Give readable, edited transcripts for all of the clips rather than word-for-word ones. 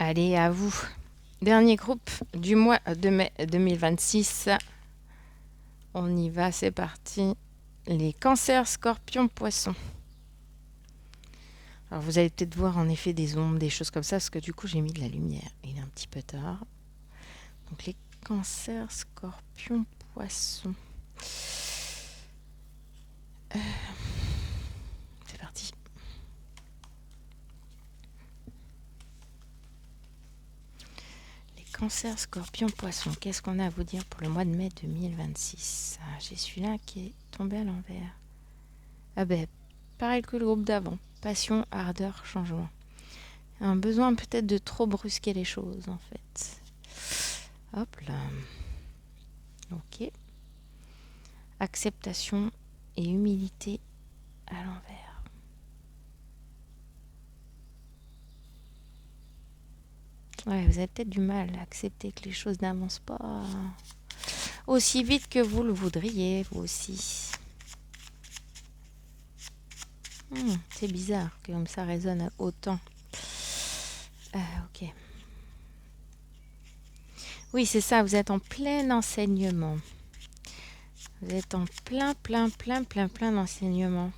Allez, à vous. Dernier groupe du mois de mai 2026. On y va, c'est parti. Les cancers, scorpions, poissons. Alors vous allez peut-être voir en effet des ombres, des choses comme ça, parce que du coup j'ai mis de la lumière. Il est un petit peu tard. Donc les cancers, scorpions, poissons. C'est parti. Les cancers, scorpions, poissons. Qu'est-ce qu'on a à vous dire pour le mois de mai 2026? J'ai celui-là qui est tombé à l'envers. Ah ben, pareil que le groupe d'avant. Passion, ardeur, changement. Un besoin peut-être de trop brusquer les choses en fait. Hop là. Ok. Acceptation et humilité à l'envers. Ouais, vous avez peut-être du mal à accepter que les choses n'avancent pas aussi vite que vous le voudriez, vous aussi. C'est bizarre que comme ça résonne autant. Ok. Oui, c'est ça, vous êtes en plein enseignement. Vous êtes en plein d'enseignement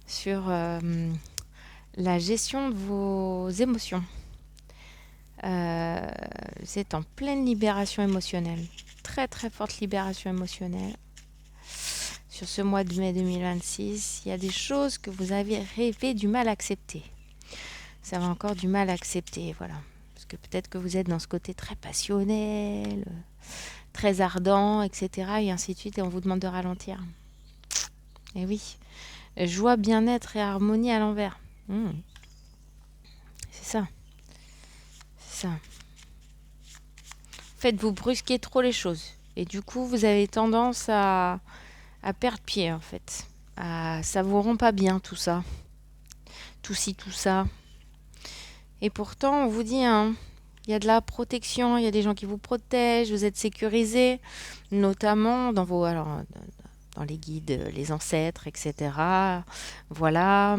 sur la gestion de vos émotions. Vous êtes en pleine libération émotionnelle. Très forte libération émotionnelle. Sur ce mois de mai 2026, il y a des choses que vous avez rêvé du mal à accepter. Vous avez encore du mal à accepter, voilà. Parce que peut-être que vous êtes dans ce côté très passionnel, très ardent, etc. Et ainsi de suite, et on vous demande de ralentir. Et oui, joie, bien-être et harmonie à l'envers. C'est ça. C'est ça. Faites-vous brusquer trop les choses. Et du coup, vous avez tendance à perdre pied, en fait. Ça vous rend pas bien, tout ça. Tout ci, tout ça. Et pourtant, on vous dit, hein, il y a de la protection, il y a des gens qui vous protègent, vous êtes sécurisés, notamment dans vos... Alors, dans les guides, les ancêtres, etc. Voilà.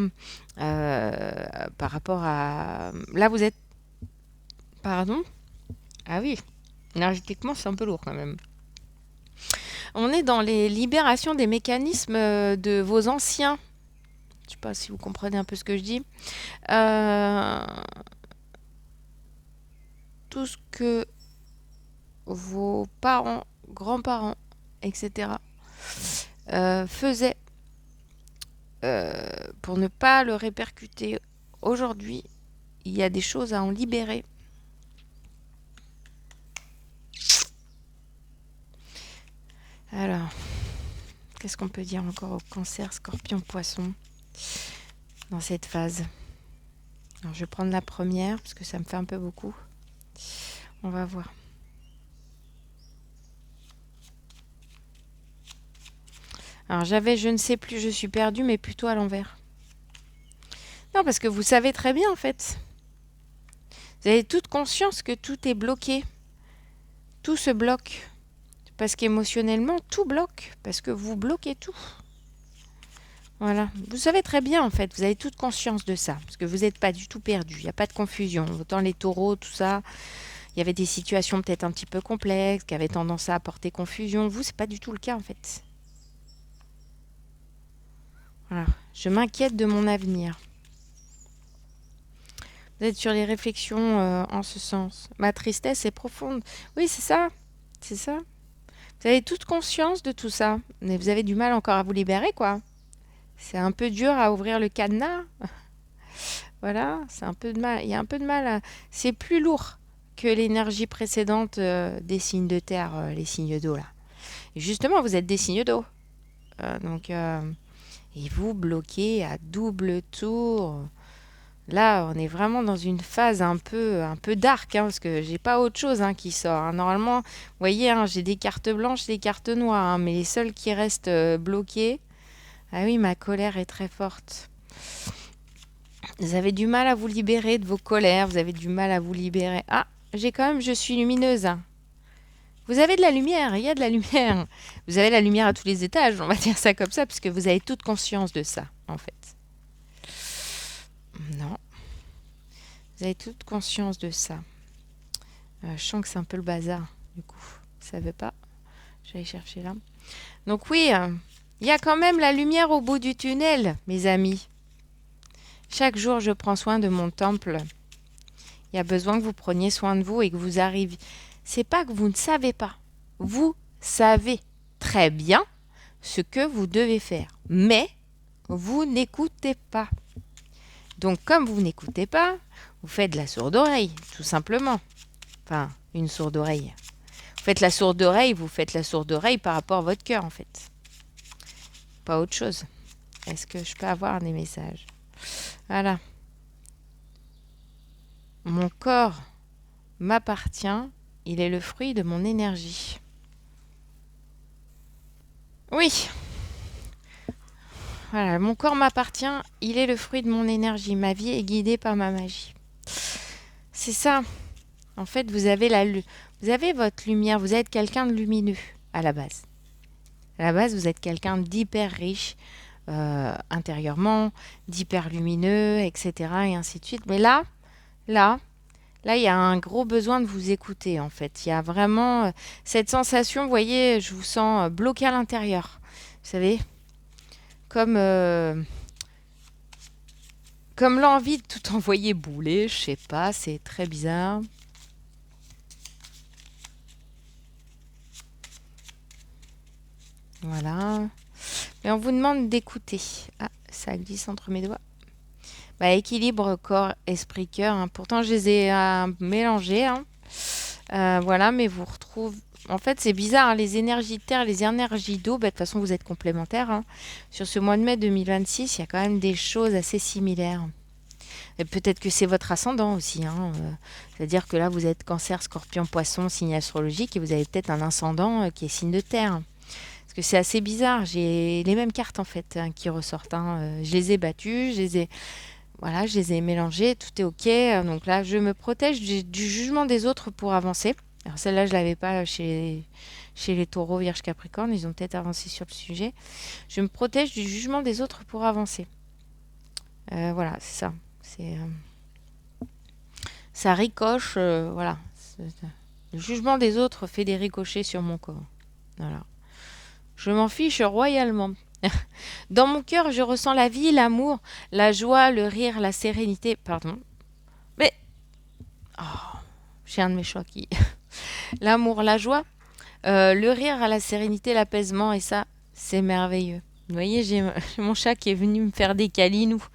Par rapport à... Là, vous êtes... Pardon? Ah oui, énergétiquement, c'est un peu lourd quand même. On est dans les libérations des mécanismes de vos anciens. Je ne sais pas si vous comprenez un peu ce que je dis. Tout ce que vos parents, grands-parents, etc. Faisaient pour ne pas le répercuter aujourd'hui, il y a des choses à en libérer. Alors, qu'est-ce qu'on peut dire encore au cancer, scorpion, poisson dans cette phase? Alors, je vais prendre la première parce que ça me fait un peu beaucoup. On va voir. Alors, j'avais je ne sais plus, je suis perdue, mais plutôt à l'envers. Non, parce que vous savez très bien en fait. Vous avez toute conscience que tout est bloqué. Tout se bloque. Parce qu'émotionnellement, tout bloque. Parce que vous bloquez tout. Voilà. Vous savez très bien, en fait. Vous avez toute conscience de ça. Parce que vous n'êtes pas du tout perdu. Il n'y a pas de confusion. Autant les taureaux, tout ça, il y avait des situations peut-être un petit peu complexes, qui avaient tendance à apporter confusion. Vous, c'est pas du tout le cas, en fait. Voilà. Je m'inquiète de mon avenir. Vous êtes sur les réflexions en ce sens. Ma tristesse est profonde. Oui, c'est ça. C'est ça. Vous avez toute conscience de tout ça. Mais vous avez du mal encore à vous libérer, quoi. C'est un peu dur à ouvrir le cadenas. Voilà, c'est un peu de mal. Il y a un peu de mal. C'est plus lourd que l'énergie précédente des signes de terre, les signes d'eau, là. Et justement, vous êtes des signes d'eau. Et vous bloquez à double tour. Là, on est vraiment dans une phase un peu dark, hein, parce que j'ai pas autre chose qui sort. Normalement, vous voyez, j'ai des cartes blanches, des cartes noires, mais les seules qui restent bloquées. Ah oui, ma colère est très forte. Vous avez du mal à vous libérer de vos colères, vous avez du mal à vous libérer. Ah, je suis lumineuse. Vous avez de la lumière, il y a de la lumière. Vous avez la lumière à tous les étages, on va dire ça comme ça, puisque vous avez toute conscience de ça, en fait. Non. Vous avez toute conscience de ça. Je sens que c'est un peu le bazar, du coup. Vous savez pas? J'allais chercher là. Donc oui, il y a quand même la lumière au bout du tunnel, mes amis. Chaque jour, je prends soin de mon temple. Il y a besoin que vous preniez soin de vous et que vous arriviez. C'est pas que vous ne savez pas. Vous savez très bien ce que vous devez faire. Mais vous n'écoutez pas. Donc, comme vous n'écoutez pas, vous faites de la sourde oreille, tout simplement. Enfin, une sourde oreille. Vous faites la sourde oreille, vous faites la sourde oreille par rapport à votre cœur, en fait. Pas autre chose. Est-ce que je peux avoir des messages? Voilà. Mon corps m'appartient, il est le fruit de mon énergie. Oui, voilà, mon corps m'appartient, il est le fruit de mon énergie. Ma vie est guidée par ma magie. C'est ça. En fait, vous avez votre lumière, vous êtes quelqu'un de lumineux à la base. À la base, vous êtes quelqu'un d'hyper riche intérieurement, d'hyper lumineux, etc. et ainsi de suite. Mais là, il y a un gros besoin de vous écouter, en fait. Il y a vraiment cette sensation, vous voyez, je vous sens bloqué à l'intérieur. Vous savez, comme, comme l'envie de tout envoyer bouler, je sais pas, c'est très bizarre. Voilà. Et on vous demande d'écouter. Ah, ça glisse entre mes doigts. Bah, équilibre corps, esprit, cœur. Hein. Pourtant, je les ai mélangés. Hein. Voilà, mais vous retrouvez. En fait, c'est bizarre, hein, les énergies de terre, les énergies d'eau, bah, de toute façon, vous êtes complémentaires. Hein. Sur ce mois de mai 2026, il y a quand même des choses assez similaires. Et peut-être que c'est votre ascendant aussi. Hein. C'est-à-dire que là, vous êtes cancer, scorpion, poisson, signe astrologique, et vous avez peut-être un ascendant qui est signe de terre. Parce que c'est assez bizarre. J'ai les mêmes cartes, en fait, hein, qui ressortent. Hein. Je les ai battues, voilà, je les ai mélangées, tout est OK. Donc là, je me protège du jugement des autres pour avancer. Alors celle-là, je ne l'avais pas chez les taureaux, vierges, capricornes. Ils ont peut-être avancé sur le sujet. Je me protège du jugement des autres pour avancer. Voilà, c'est ça. Ça ricoche, voilà. Le jugement des autres fait des ricochets sur mon corps. Voilà. Je m'en fiche royalement. Dans mon cœur, je ressens la vie, l'amour, la joie, le rire, la sérénité. Pardon. Mais, oh, j'ai un de mes choix qui... L'amour, la joie, le rire, la sérénité, l'apaisement. Et ça, c'est merveilleux. Vous voyez, j'ai mon chat qui est venu me faire des câlinous.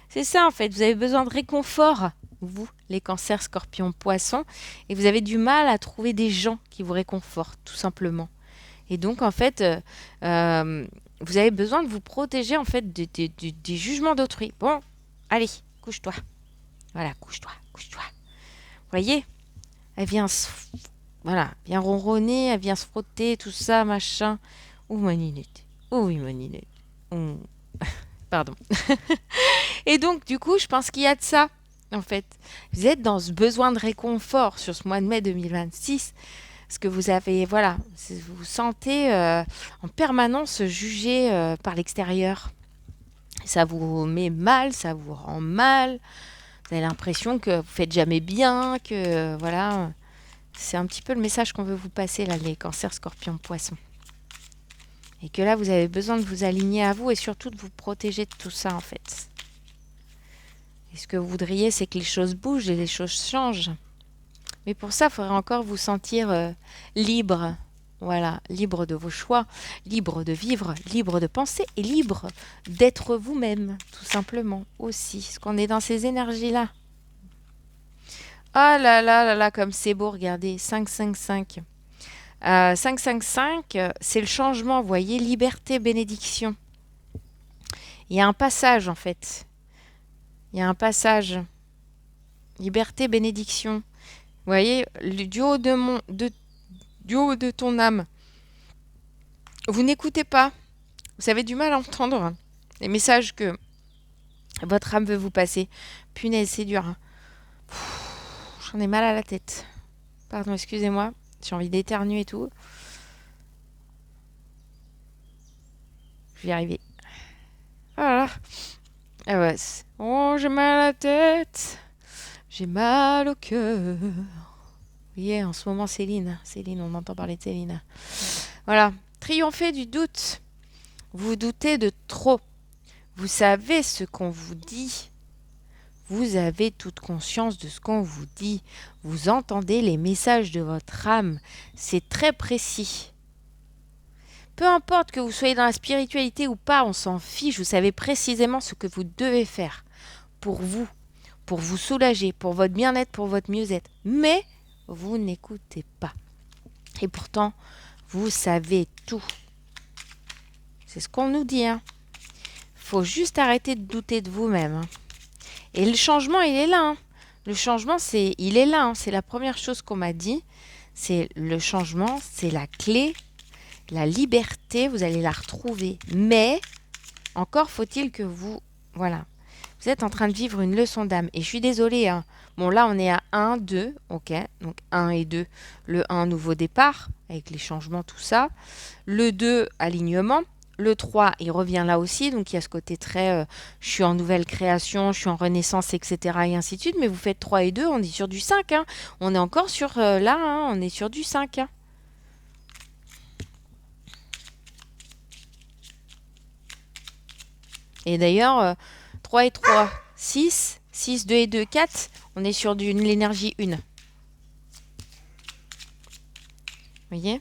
C'est ça, en fait. Vous avez besoin de réconfort, vous, les cancers, scorpions, poissons. Et vous avez du mal à trouver des gens qui vous réconfortent, tout simplement. Et donc, en fait, vous avez besoin de vous protéger, en fait, des jugements d'autrui. Bon, allez, couche-toi. Voilà, couche-toi, couche-toi. Vous voyez, elle vient voilà, vient ronronner, elle vient se frotter, tout ça, machin. Ouh, ma ninette. Oh oui, ma ninette. Ouh. Pardon. Et donc, du coup, je pense qu'il y a de ça, en fait. Vous êtes dans ce besoin de réconfort sur ce mois de mai 2026. Parce que vous avez, voilà, vous vous sentez en permanence jugé par l'extérieur. Ça vous met mal, ça vous rend mal. Vous avez l'impression que vous faites jamais bien, que voilà. C'est un petit peu le message qu'on veut vous passer, là, les cancers, scorpions, poissons. Et que là, vous avez besoin de vous aligner à vous et surtout de vous protéger de tout ça, en fait. Et ce que vous voudriez, c'est que les choses bougent et les choses changent. Mais pour ça, il faudrait encore vous sentir libre. Voilà, libre de vos choix, libre de vivre, libre de penser et libre d'être vous-même, tout simplement, aussi. Parce qu'on est dans ces énergies-là. Ah là là là là, comme c'est beau, regardez, 555. 555, c'est le changement, vous voyez, liberté, bénédiction. Il y a un passage, en fait. Il y a un passage. Liberté, bénédiction. Vous voyez, du haut du haut de ton âme. Vous n'écoutez pas. Vous avez du mal à entendre les messages que votre âme veut vous passer. Punaise, c'est dur. Hein. J'en ai mal à la tête. Pardon, excusez-moi. J'ai envie d'éternuer et tout. Je vais y arriver. Voilà. Ah ouais. Oh, j'ai mal à la tête. J'ai mal au cœur. Vous voyez, en ce moment, Céline, on entend parler de Céline. Voilà. Triompher du doute. Vous doutez de trop. Vous savez ce qu'on vous dit. Vous avez toute conscience de ce qu'on vous dit. Vous entendez les messages de votre âme. C'est très précis. Peu importe que vous soyez dans la spiritualité ou pas, on s'en fiche. Vous savez précisément ce que vous devez faire pour vous soulager, pour votre bien-être, pour votre mieux-être. Mais vous n'écoutez pas. Et pourtant, vous savez tout. C'est ce qu'on nous dit. Faut juste arrêter de douter de vous-même. Et le changement, il est là. Le changement, il est là. C'est la première chose qu'on m'a dit. C'est le changement, c'est la clé. La liberté, vous allez la retrouver. Mais, encore faut-il que vous... Voilà. Vous êtes en train de vivre une leçon d'âme. Et je suis désolée. Bon, là, on est à 1, 2. Ok. Donc, 1 et 2. Le 1, nouveau départ, avec les changements, tout ça. Le 2, alignement. Le 3, il revient là aussi. Donc, il y a ce côté très... je suis en nouvelle création, je suis en renaissance, etc. Et ainsi de suite. Mais vous faites 3 et 2, on est sur du 5. On est encore sur... là, on est sur du 5. Et d'ailleurs, 3 et 3, 6. 6, 2 et 2, 4. On est sur l'énergie 1. Vous voyez?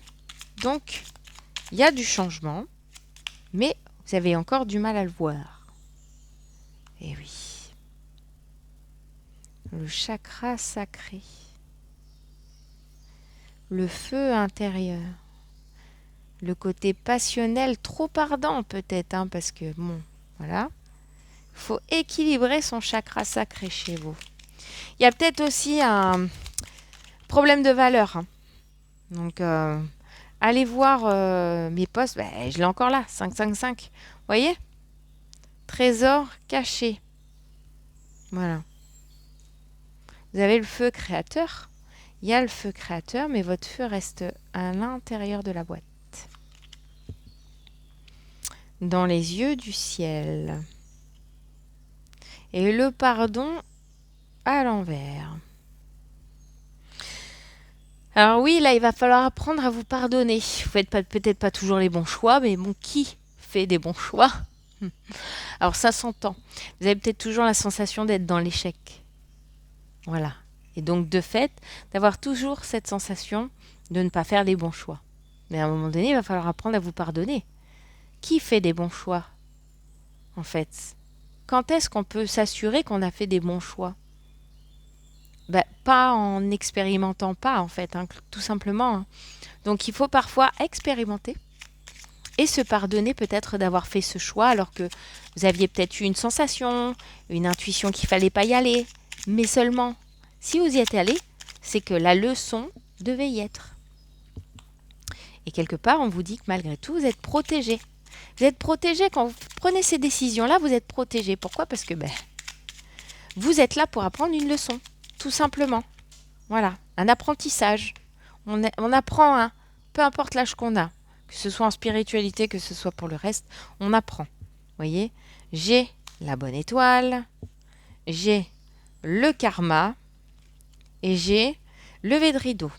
Donc, il y a du changement. Mais vous avez encore du mal à le voir. Et oui. Le chakra sacré. Le feu intérieur. Le côté passionnel, trop ardent peut-être, parce que, bon, voilà. Il faut équilibrer son chakra sacré chez vous. Il y a peut-être aussi un problème de valeur. Donc, allez voir mes posts. Je l'ai encore là, 555. Vous voyez? Trésor caché. Voilà. Vous avez le feu créateur. Il y a le feu créateur, mais votre feu reste à l'intérieur de la boîte. Dans les yeux du ciel. Et le pardon à l'envers. Alors oui, là, il va falloir apprendre à vous pardonner. Vous faites peut-être pas toujours les bons choix, mais bon, qui fait des bons choix? Alors ça s'entend. Vous avez peut-être toujours la sensation d'être dans l'échec. Voilà. Et donc, de fait, d'avoir toujours cette sensation de ne pas faire les bons choix. Mais à un moment donné, il va falloir apprendre à vous pardonner. Qui fait des bons choix, en fait? Quand est-ce qu'on peut s'assurer qu'on a fait des bons choix? Pas en n'expérimentant pas, en fait, tout simplement. Donc, il faut parfois expérimenter et se pardonner peut-être d'avoir fait ce choix alors que vous aviez peut-être eu une sensation, une intuition qu'il fallait pas y aller. Mais seulement, si vous y êtes allé, c'est que la leçon devait y être. Et quelque part, on vous dit que malgré tout, vous êtes protégé. Vous êtes protégé quand vous prenez ces décisions-là, vous êtes protégé. Pourquoi? Parce que vous êtes là pour apprendre une leçon, tout simplement. Voilà, un apprentissage. On apprend, peu importe l'âge qu'on a, que ce soit en spiritualité, que ce soit pour le reste, on apprend. Vous voyez, j'ai la bonne étoile, j'ai le karma et j'ai levé de rideau.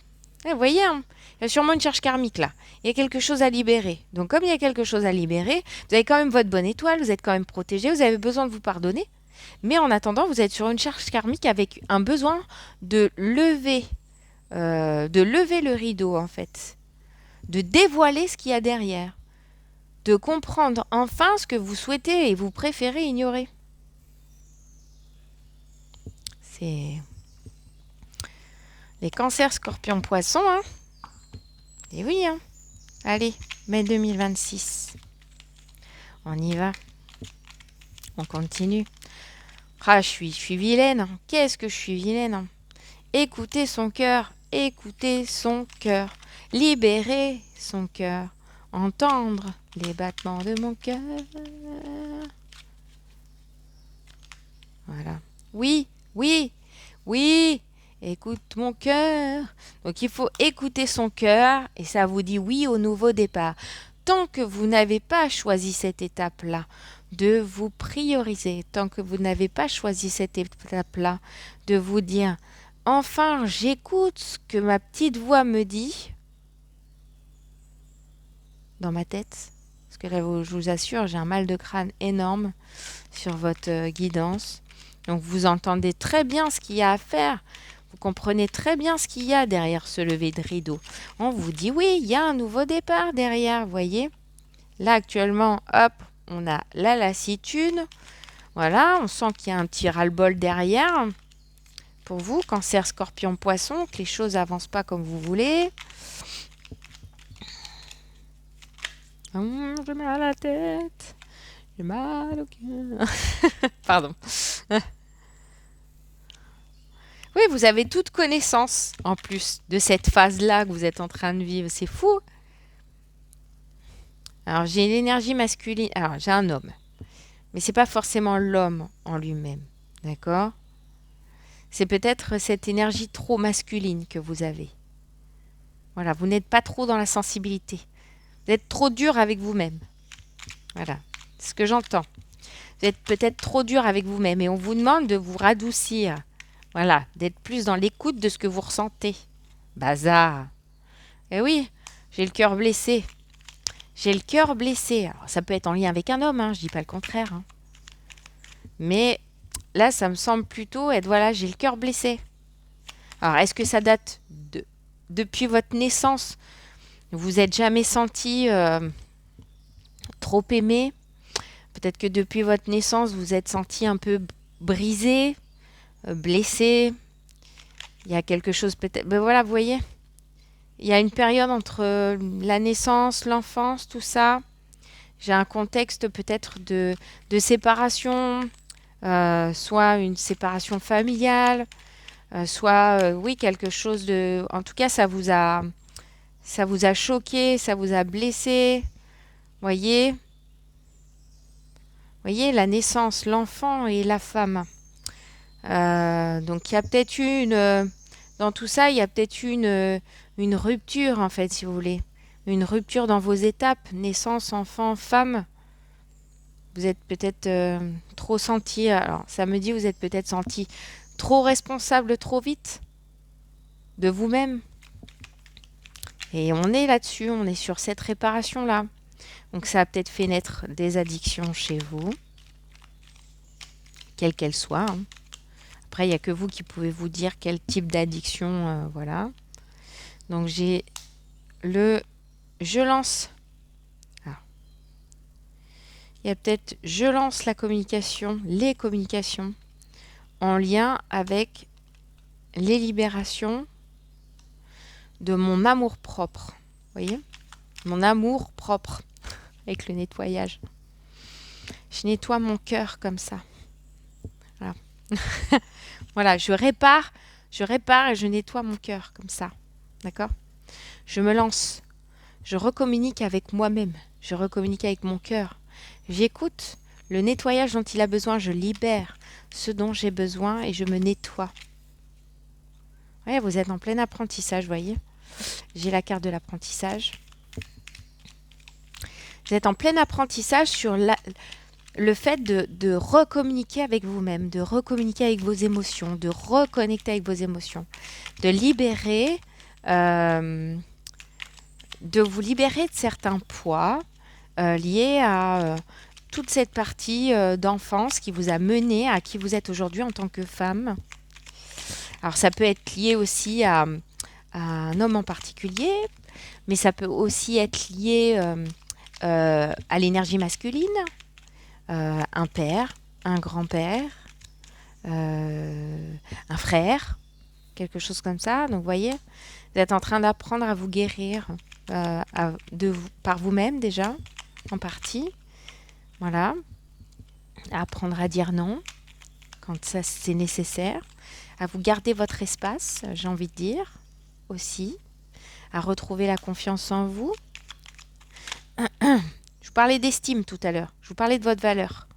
Et vous voyez, il y a sûrement une charge karmique là. Il y a quelque chose à libérer. Donc comme il y a quelque chose à libérer, vous avez quand même votre bonne étoile, vous êtes quand même protégé, vous avez besoin de vous pardonner. Mais en attendant, vous êtes sur une charge karmique avec un besoin de lever le rideau en fait. De dévoiler ce qu'il y a derrière. De comprendre enfin ce que vous souhaitez et vous préférez ignorer. C'est les cancers, scorpions, poissons. Et oui, Allez, mai 2026. On y va. On continue. Ah, je suis vilaine. Qu'est-ce que je suis vilaine. Écoutez son cœur. Écoutez son cœur. Libérer son cœur. Entendre les battements de mon cœur. Voilà. Oui, oui, oui. Écoute mon cœur. Donc il faut écouter son cœur et ça vous dit oui au nouveau départ. Tant que vous n'avez pas choisi cette étape-là, de vous prioriser, tant que vous n'avez pas choisi cette étape-là, de vous dire, enfin, j'écoute ce que ma petite voix me dit dans ma tête. Parce que là, je vous assure, j'ai un mal de crâne énorme sur votre guidance. Donc, vous entendez très bien ce qu'il y a à faire. Vous comprenez très bien ce qu'il y a derrière ce lever de rideau. On vous dit, oui, il y a un nouveau départ derrière, voyez. Là, actuellement, hop, on a la lassitude. Voilà, on sent qu'il y a un petit ras-le-bol derrière. Pour vous, Cancer, Scorpion, Poisson, que les choses n'avancent pas comme vous voulez. J'ai mal à la tête. J'ai mal au cœur. Pardon. Oui, vous avez toute connaissance, en plus, de cette phase-là que vous êtes en train de vivre. C'est fou. Alors, j'ai l'énergie masculine. Alors, j'ai un homme. Mais c'est pas forcément l'homme en lui-même. D'accord? C'est peut-être cette énergie trop masculine que vous avez. Voilà, vous n'êtes pas trop dans la sensibilité. Vous êtes trop dur avec vous-même. Voilà, c'est ce que j'entends. Vous êtes peut-être trop dur avec vous-même et on vous demande de vous radoucir. Voilà, d'être plus dans l'écoute de ce que vous ressentez. Bazar. Eh oui, j'ai le cœur blessé. J'ai le cœur blessé. Alors, ça peut être en lien avec un homme, hein, je dis pas le contraire. Hein. Mais là, ça me semble plutôt être, voilà, j'ai le cœur blessé. Alors, est-ce que ça date depuis votre naissance? Vous n'êtes jamais senti trop aimé? Peut-être que depuis votre naissance, vous êtes senti un peu brisé, blessé. Il y a quelque chose peut-être... Ben voilà, vous voyez, il y a une période entre la naissance, l'enfance, tout ça. J'ai un contexte peut-être de séparation, soit une séparation familiale, soit, oui, quelque chose de... En tout cas, ça vous a choqué, ça vous a blessé. Voyez, la naissance, l'enfant et la femme. Donc, il y a peut-être dans tout ça, il y a peut-être une rupture, en fait, si vous voulez. Une rupture dans vos étapes, naissance, enfant, femme. Vous êtes peut-être trop senti, alors ça me dit, vous êtes peut-être senti trop responsable trop vite de vous-même. Et on est là-dessus, on est sur cette réparation-là. Donc ça a peut-être fait naître des addictions chez vous, quelles qu'elles soient. Hein. Après, il n'y a que vous qui pouvez vous dire quel type d'addiction, voilà. Donc j'ai je lance. Ah. Il y a peut-être je lance la communication, les communications, en lien avec les libérations de mon amour propre. Vous voyez? Mon amour propre, avec le nettoyage. Je nettoie mon cœur comme ça. Voilà. Voilà, je répare et je nettoie mon cœur comme ça. D'accord? Je me lance. Je recommunique avec moi-même. Je recommunique avec mon cœur. J'écoute le nettoyage dont il a besoin. Je libère ce dont j'ai besoin et je me nettoie. Ouais, vous êtes en plein apprentissage, voyez. J'ai la carte de l'apprentissage. Vous êtes en plein apprentissage sur le fait de recommuniquer avec vous-même, de recommuniquer avec vos émotions, de reconnecter avec vos émotions, de libérer, de vous libérer de certains poids liés à toute cette partie d'enfance qui vous a mené à qui vous êtes aujourd'hui en tant que femme. Alors ça peut être lié aussi à un homme en particulier, mais ça peut aussi être lié à l'énergie masculine, un père, un grand-père, un frère, quelque chose comme ça. Donc, vous voyez, vous êtes en train d'apprendre à vous guérir par vous-même déjà, en partie. Voilà. À apprendre à dire non quand ça c'est nécessaire. À vous garder votre espace, j'ai envie de dire, aussi. À retrouver la confiance en vous. Je vous parlais d'estime tout à l'heure. Je vous parlais de votre valeur.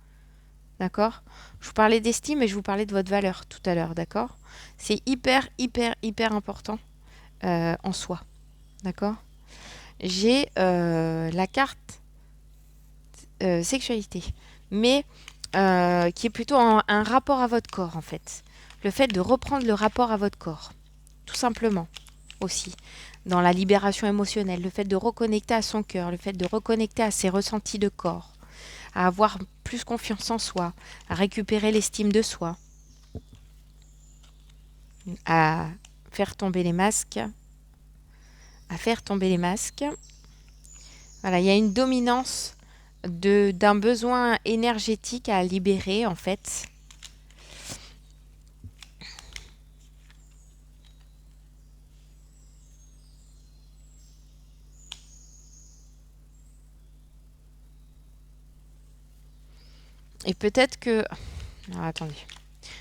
D'accord? Je vous parlais d'estime et je vous parlais de votre valeur tout à l'heure. D'accord? C'est hyper, hyper, hyper important en soi. D'accord? J'ai la carte sexualité. mais qui est plutôt un rapport à votre corps, en fait. Le fait de reprendre le rapport à votre corps, tout simplement, aussi. Dans la libération émotionnelle, le fait de reconnecter à son cœur, le fait de reconnecter à ses ressentis de corps, à avoir plus confiance en soi, à récupérer l'estime de soi, à faire tomber les masques, à faire tomber les masques. Voilà, il y a une dominance d'un besoin énergétique à libérer, en fait. Et peut-être que... Alors, attendez,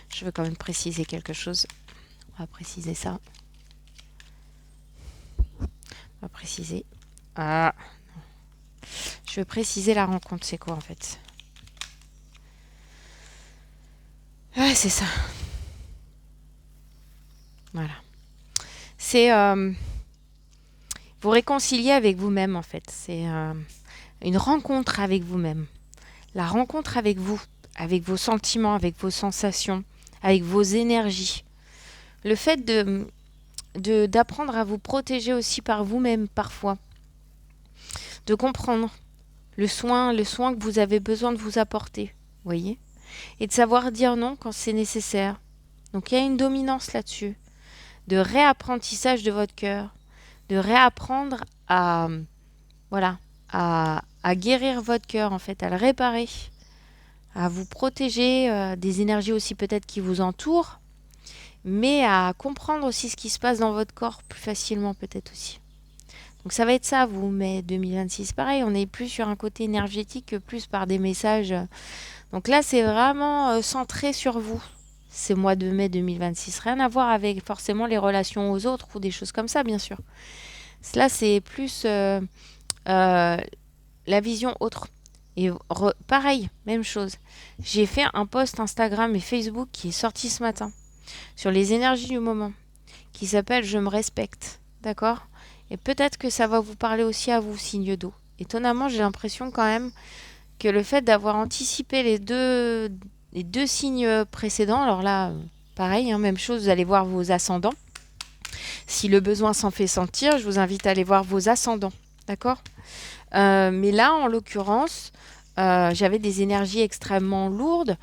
je veux quand même préciser quelque chose. On va préciser ça. On va préciser. Ah, je veux préciser la rencontre, c'est quoi en fait? Ouais, c'est ça. Voilà. C'est vous réconcilier avec vous-même en fait. C'est une rencontre avec vous-même. La rencontre avec vos sentiments, avec vos sensations, avec vos énergies. Le fait d'apprendre à vous protéger aussi par vous-même parfois. De comprendre le soin que vous avez besoin de vous apporter. Vous voyez? Et de savoir dire non quand c'est nécessaire. Donc il y a une dominance là-dessus. De réapprentissage de votre cœur. De réapprendre à, voilà, à guérir votre cœur en fait, à le réparer. À vous protéger des énergies aussi peut-être qui vous entourent. Mais à comprendre aussi ce qui se passe dans votre corps plus facilement peut-être aussi. Donc ça va être ça, vous, mai 2026. Pareil, on est plus sur un côté énergétique que plus par des messages. Donc là, c'est vraiment centré sur vous, ces mois de mai 2026. Rien à voir avec forcément les relations aux autres ou des choses comme ça, bien sûr. Là, c'est plus euh, la vision autre. Et pareil, même chose. J'ai fait un post Instagram et Facebook qui est sorti ce matin sur les énergies du moment, qui s'appelle Je me respecte. D'accord? Et peut-être que ça va vous parler aussi à vous, signe d'eau. Étonnamment, j'ai l'impression quand même que le fait d'avoir anticipé les deux signes précédents, alors là, pareil, hein, même chose, vous allez voir vos ascendants. Si le besoin s'en fait sentir, je vous invite à aller voir vos ascendants. D'accord? Mais là, en l'occurrence, j'avais des énergies extrêmement lourdes.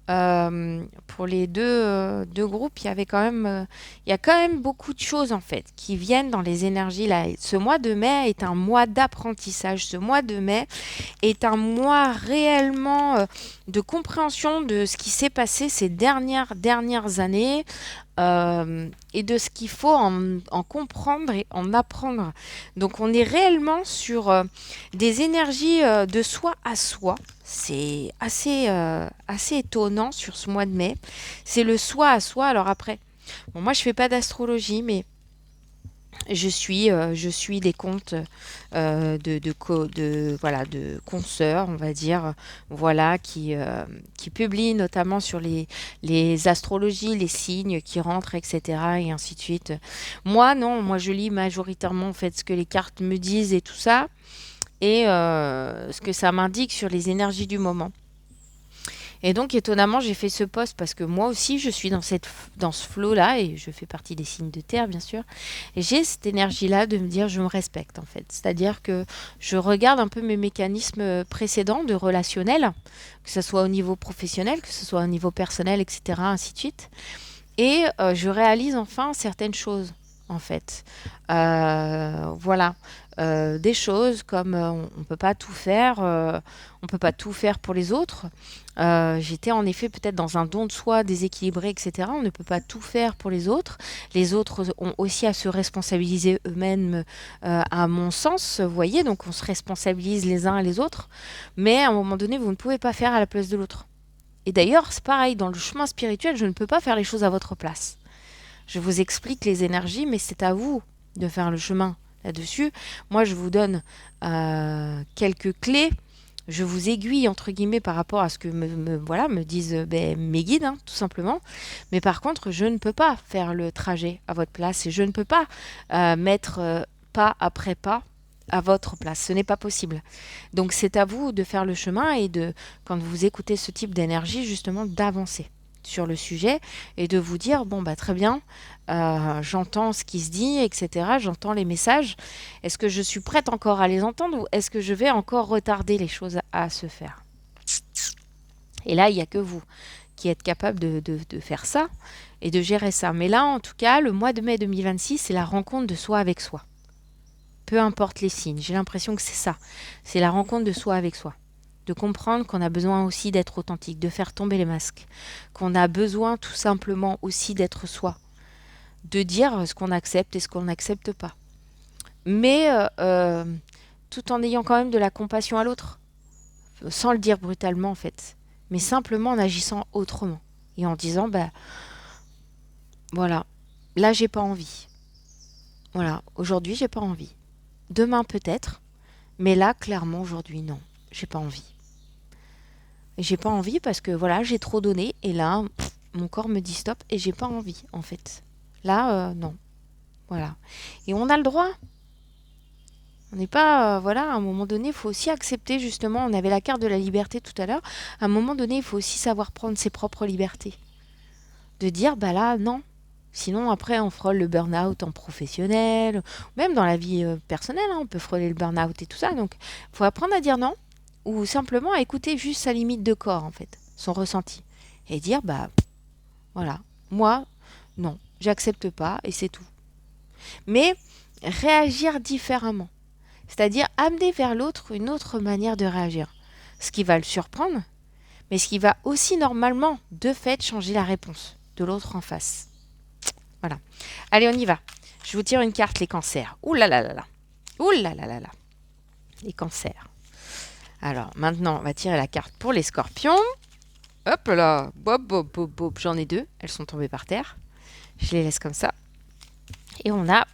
Pour les deux groupes, il y a quand même beaucoup de choses en fait qui viennent dans les énergies là. Ce mois de mai est un mois d'apprentissage. Ce mois de mai est un mois réellement de compréhension de ce qui s'est passé ces dernières années et de ce qu'il faut en comprendre et en apprendre. Donc on est réellement sur des énergies de soi à soi. C'est assez étonnant sur ce mois de mai. C'est le soi à soi. Alors après, bon, moi je fais pas d'astrologie, mais je suis des comptes voilà, de consoeurs, on va dire, voilà, qui publient notamment sur les astrologies, les signes qui rentrent, etc. et ainsi de suite. Moi, non, moi je lis majoritairement en fait ce que les cartes me disent et tout ça, et ce que ça m'indique sur les énergies du moment. Et donc, étonnamment, j'ai fait ce post parce que moi aussi, je suis dans ce flow-là et je fais partie des signes de terre, bien sûr. Et j'ai cette énergie-là de me dire, je me respecte, en fait. C'est-à-dire que je regarde un peu mes mécanismes précédents de relationnel, que ce soit au niveau professionnel, que ce soit au niveau personnel, etc., ainsi de suite. Et je réalise enfin certaines choses, en fait. Voilà. Des choses comme on peut pas tout faire, on peut pas tout faire pour les autres. J'étais en effet peut-être dans un don de soi déséquilibré, etc. On ne peut pas tout faire pour les autres. Les autres ont aussi à se responsabiliser eux-mêmes, à mon sens, vous voyez. Donc on se responsabilise les uns et les autres. Mais à un moment donné, vous ne pouvez pas faire à la place de l'autre. Et d'ailleurs, c'est pareil, dans le chemin spirituel, je ne peux pas faire les choses à votre place. Je vous explique les énergies, mais c'est à vous de faire le chemin là-dessus. Moi, je vous donne quelques clés. Je vous aiguille, entre guillemets, par rapport à ce que voilà, me disent mes guides, hein, tout simplement. Mais par contre, je ne peux pas faire le trajet à votre place et je ne peux pas mettre pas après pas à votre place. Ce n'est pas possible. Donc c'est à vous de faire le chemin et de, quand vous écoutez ce type d'énergie, justement, d'avancer sur le sujet et de vous dire, bon, bah très bien, j'entends ce qui se dit, etc. J'entends les messages. Est-ce que je suis prête encore à les entendre ou est-ce que je vais encore retarder les choses à se faire? Et là, il n'y a que vous qui êtes capable de faire ça et de gérer ça. Mais là, en tout cas, le mois de mai 2026, c'est la rencontre de soi avec soi. Peu importe les signes, j'ai l'impression que c'est ça. C'est la rencontre de soi avec soi. De comprendre qu'on a besoin aussi d'être authentique, de faire tomber les masques. Qu'on a besoin tout simplement aussi d'être soi. De dire ce qu'on accepte et ce qu'on n'accepte pas. Mais tout en ayant quand même de la compassion à l'autre. Sans le dire brutalement en fait. Mais simplement en agissant autrement. Et en disant, bah voilà, là j'ai pas envie. Voilà, aujourd'hui j'ai pas envie. Demain peut-être. Mais là, clairement, aujourd'hui, non. J'ai pas envie. Et j'ai pas envie parce que voilà, j'ai trop donné et là, mon corps me dit stop et j'ai pas envie en fait. Là, non. Voilà. Et on a le droit. On n'est pas, voilà, à un moment donné, il faut aussi accepter justement, on avait la carte de la liberté tout à l'heure, à un moment donné, il faut aussi savoir prendre ses propres libertés. De dire, bah là, non. Sinon, après, on frôle le burn-out en professionnel, même dans la vie personnelle, hein, on peut frôler le burn-out et tout ça. Donc, il faut apprendre à dire non, ou simplement à écouter juste sa limite de corps, en fait, son ressenti. Et dire, bah, voilà, moi, non, j'accepte pas, et c'est tout. Mais réagir différemment. C'est-à-dire amener vers l'autre une autre manière de réagir. Ce qui va le surprendre, mais ce qui va aussi normalement, de fait, changer la réponse de l'autre en face. Voilà. Allez, on y va. Je vous tire une carte, les cancers. Ouh là là là là. Ouh là là là là. Les cancers. Alors, maintenant, on va tirer la carte pour les scorpions. Hop là. Bop, bop, bop, bop. J'en ai deux. Elles sont tombées par terre. Je les laisse comme ça. Et on a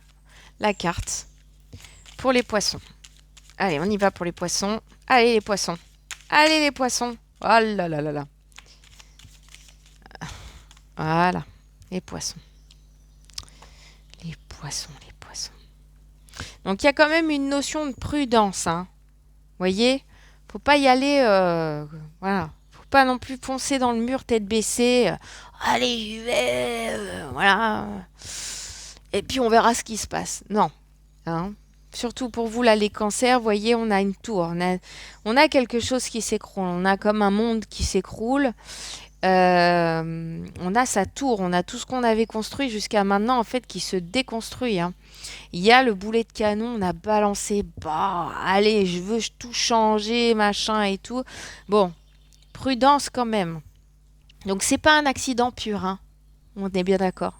la carte pour les poissons. Allez, on y va pour les poissons. Allez, les poissons. Allez, les poissons. Oh là là là là. Voilà. Les poissons. Les poissons, les poissons. Donc, il y a quand même une notion de prudence, hein. Voyez, faut pas y aller, voilà. Faut pas non plus foncer dans le mur tête baissée. Allez, j'y vais, voilà. Et puis on verra ce qui se passe. Non, hein. Surtout pour vous là, les cancers, voyez, on a une tour, on a quelque chose qui s'écroule, on a comme un monde qui s'écroule. On a sa tour, on a tout ce qu'on avait construit jusqu'à maintenant en fait qui se déconstruit, hein. Il y a le boulet de canon, on a balancé, bah, allez, je veux tout changer, machin et tout. Bon, prudence quand même. Donc c'est pas un accident pur, hein. On est bien d'accord.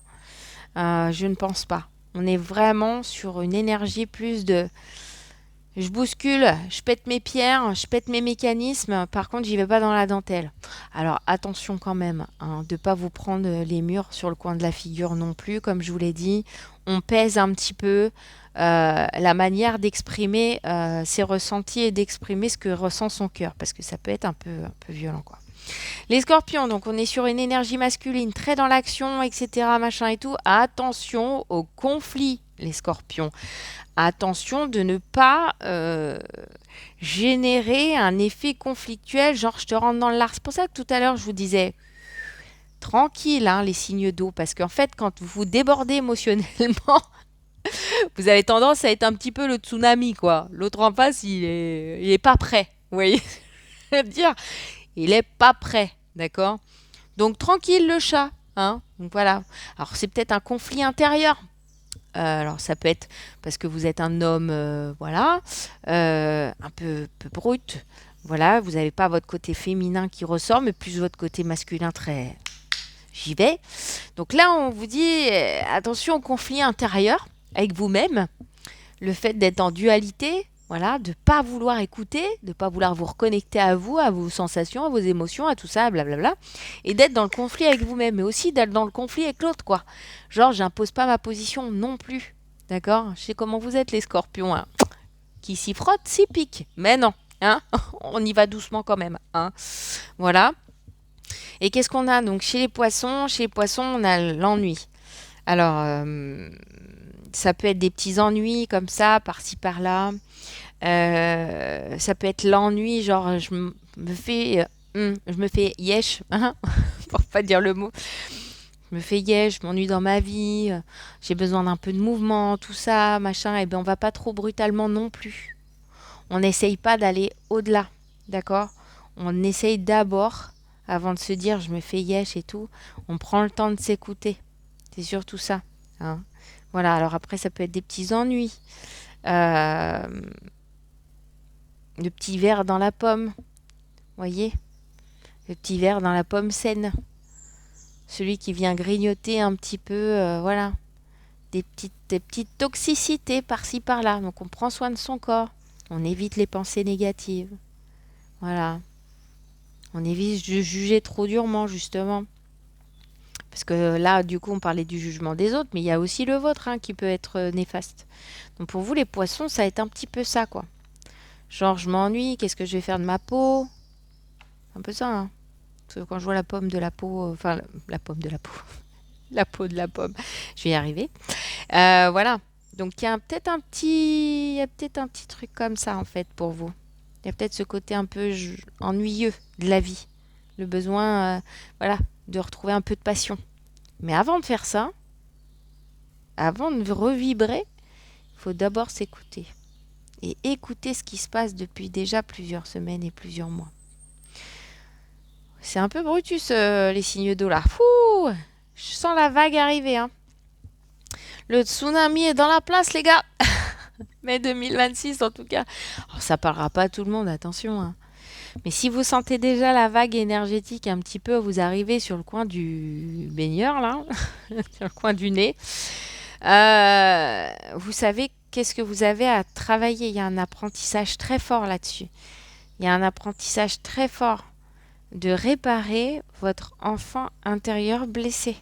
Je ne pense pas. On est vraiment sur une énergie plus de je bouscule, je pète mes pierres, je pète mes mécanismes. Par contre, j'y vais pas dans la dentelle. Alors attention quand même, hein, de pas vous prendre les murs sur le coin de la figure non plus. Comme je vous l'ai dit, on pèse un petit peu la manière d'exprimer ses ressentis et d'exprimer ce que ressent son cœur, parce que ça peut être un peu violent, quoi. Les scorpions, donc on est sur une énergie masculine, très dans l'action, etc., machin et tout. Attention au conflit, les scorpions. Attention de ne pas générer un effet conflictuel, genre je te rentre dans le lard. C'est pour ça que tout à l'heure je vous disais tranquille, hein, les signes d'eau, parce qu'en fait quand vous débordez émotionnellement, vous avez tendance à être un petit peu le tsunami, quoi. L'autre en face, il est pas prêt, vous voyez ce que je veux dire. Il est pas prêt, d'accord. Donc tranquille le chat, hein. Donc voilà. Alors c'est peut-être un conflit intérieur. Alors ça peut être parce que vous êtes un homme, voilà, un peu brut. Voilà, vous n'avez pas votre côté féminin qui ressort, mais plus votre côté masculin très j'y vais. Donc là, on vous dit attention au conflit intérieur avec vous-même, le fait d'être en dualité, voilà, de pas vouloir écouter, de pas vouloir vous reconnecter à vous, à vos sensations, à vos émotions, à tout ça, blablabla, et d'être dans le conflit avec vous-même, mais aussi d'être dans le conflit avec l'autre, quoi. Genre, j'impose pas ma position non plus, d'accord? Je sais comment vous êtes les scorpions, hein. Qui s'y frottent, s'y piquent, mais non, hein. On y va doucement quand même, hein. Voilà. Et qu'est-ce qu'on a donc chez les poissons? Chez les poissons, on a l'ennui. Alors, Ça peut être des petits ennuis comme ça, par-ci par-là. Ça peut être l'ennui, genre je me fais yesh, hein, pour pas dire le mot. Je me fais yesh, je m'ennuie dans ma vie, j'ai besoin d'un peu de mouvement, tout ça, machin. Et ben on va pas trop brutalement non plus. On n'essaye pas d'aller au-delà, d'accord? On essaye d'abord, avant de se dire je me fais yesh et tout, on prend le temps de s'écouter. C'est surtout ça, hein. Voilà, alors après ça peut être des petits ennuis. Euh, le petit verre dans la pomme, voyez? Le petit verre dans la pomme saine. Celui qui vient grignoter un petit peu, voilà, des petites toxicités par-ci par-là. Donc on prend soin de son corps. On évite les pensées négatives. Voilà. On évite de juger trop durement, justement. Parce que là, du coup, on parlait du jugement des autres, mais il y a aussi le vôtre, hein, qui peut être néfaste. Donc pour vous, les poissons, ça va être un petit peu ça, quoi. Genre, je m'ennuie, qu'est-ce que je vais faire de ma peau? Un peu ça, hein. Parce que quand je vois la pomme de la peau, enfin, la pomme de la peau, la peau de la pomme, je vais y arriver. Voilà. Donc il y a peut-être il y a peut-être un petit truc comme ça, en fait, pour vous. Il y a peut-être ce côté un peu ennuyeux de la vie. Le besoin, voilà, de retrouver un peu de passion. Mais avant de faire ça, avant de revibrer, il faut d'abord s'écouter. Et écouter ce qui se passe depuis déjà plusieurs semaines et plusieurs mois. C'est un peu brutus, les signes d'eau là. Fouh! Je sens la vague arriver, hein. Le tsunami est dans la place, les gars. Mai 2026, en tout cas. Alors, ça parlera pas à tout le monde, attention, hein. Mais si vous sentez déjà la vague énergétique un petit peu, vous arrivez sur le coin du baigneur, là, sur le coin du nez, vous savez qu'est-ce que vous avez à travailler. Il y a un apprentissage très fort là-dessus. Il y a un apprentissage très fort de réparer votre enfant intérieur blessé,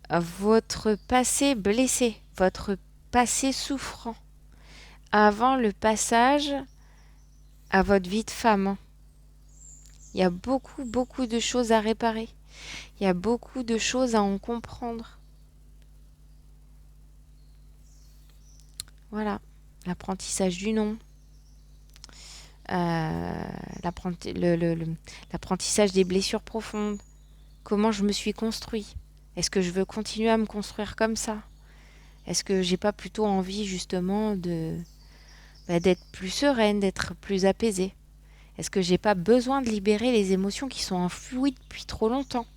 votre passé blessé, votre passé souffrant, avant le passage à votre vie de femme. Il y a beaucoup, beaucoup de choses à réparer. Il y a beaucoup de choses à en comprendre. Voilà, l'apprentissage du non, euh, l'apprentissage des blessures profondes. Comment je me suis construit? Est-ce que je veux continuer à me construire comme ça? Est-ce que j'ai pas plutôt envie justement d'être plus sereine, d'être plus apaisée? Est-ce que j'ai pas besoin de libérer les émotions qui sont enfouies depuis trop longtemps?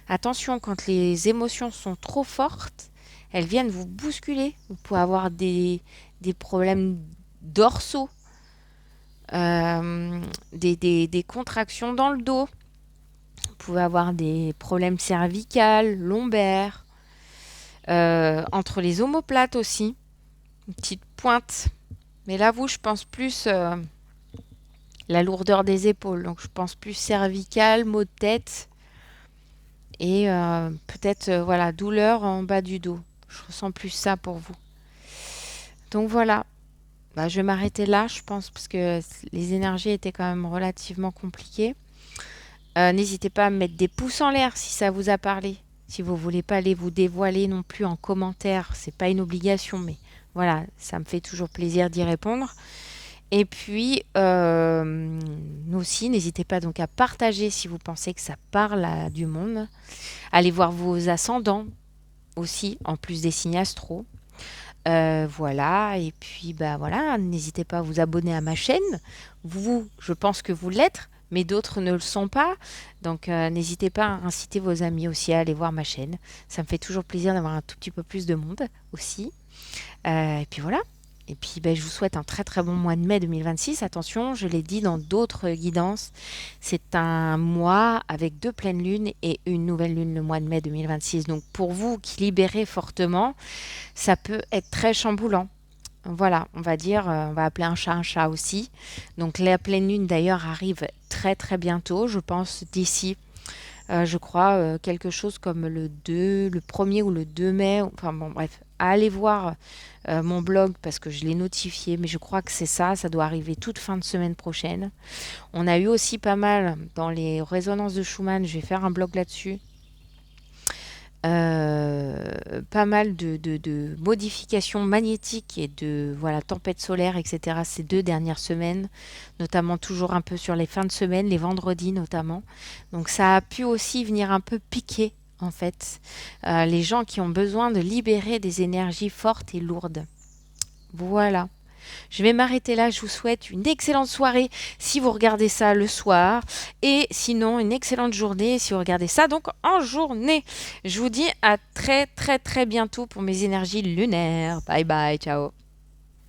Attention, quand les émotions sont trop fortes, elles viennent vous bousculer. Vous pouvez avoir des problèmes dorsaux, des contractions dans le dos. Vous pouvez avoir des problèmes cervicales, lombaires, entre les omoplates aussi. Une petite pointe. Mais là, je pense plus la lourdeur des épaules. Donc, je pense plus cervicale, maux de tête et peut-être voilà, douleur en bas du dos. Je ressens plus ça pour vous. Donc voilà. Bah, je vais m'arrêter là, je pense, parce que les énergies étaient quand même relativement compliquées. N'hésitez pas à me mettre des pouces en l'air si ça vous a parlé. Si vous voulez pas aller vous dévoiler non plus en commentaire, c'est pas une obligation, mais voilà, ça me fait toujours plaisir d'y répondre. Et puis, nous aussi, n'hésitez pas donc à partager si vous pensez que ça parle à du monde. Allez voir vos ascendants aussi, en plus des signes astro. Voilà, et puis bah voilà, n'hésitez pas à vous abonner à ma chaîne. Vous, je pense que vous l'êtes, mais d'autres ne le sont pas. Donc n'hésitez pas à inciter vos amis aussi à aller voir ma chaîne. Ça me fait toujours plaisir d'avoir un tout petit peu plus de monde aussi. Et puis voilà. Et puis ben, je vous souhaite un très très bon mois de mai 2026. Attention, je l'ai dit dans d'autres guidances, c'est un mois avec 2 pleines lunes et une nouvelle lune le mois de mai 2026. Donc pour vous qui libérez fortement, ça peut être très chamboulant. Voilà, on va dire, on va appeler un chat aussi. Donc la pleine lune d'ailleurs arrive très très bientôt, je pense d'ici, je crois, quelque chose comme le 1er ou le 2 mai. Enfin bon, bref, allez voir mon blog parce que je l'ai notifié, mais je crois que c'est ça, ça doit arriver toute fin de semaine prochaine. On a eu aussi pas mal dans les résonances de Schumann, je vais faire un blog là-dessus. Pas mal de modifications magnétiques et de voilà, tempêtes solaires, etc. ces 2 dernières semaines, notamment toujours un peu sur les fins de semaine, les vendredis notamment. Donc ça a pu aussi venir un peu piquer en fait les gens qui ont besoin de libérer des énergies fortes et lourdes. Voilà. Je vais m'arrêter là. Je vous souhaite une excellente soirée si vous regardez ça le soir. Et sinon, une excellente journée si vous regardez ça donc en journée. Je vous dis à très très très bientôt pour mes énergies lunaires. Bye bye, ciao.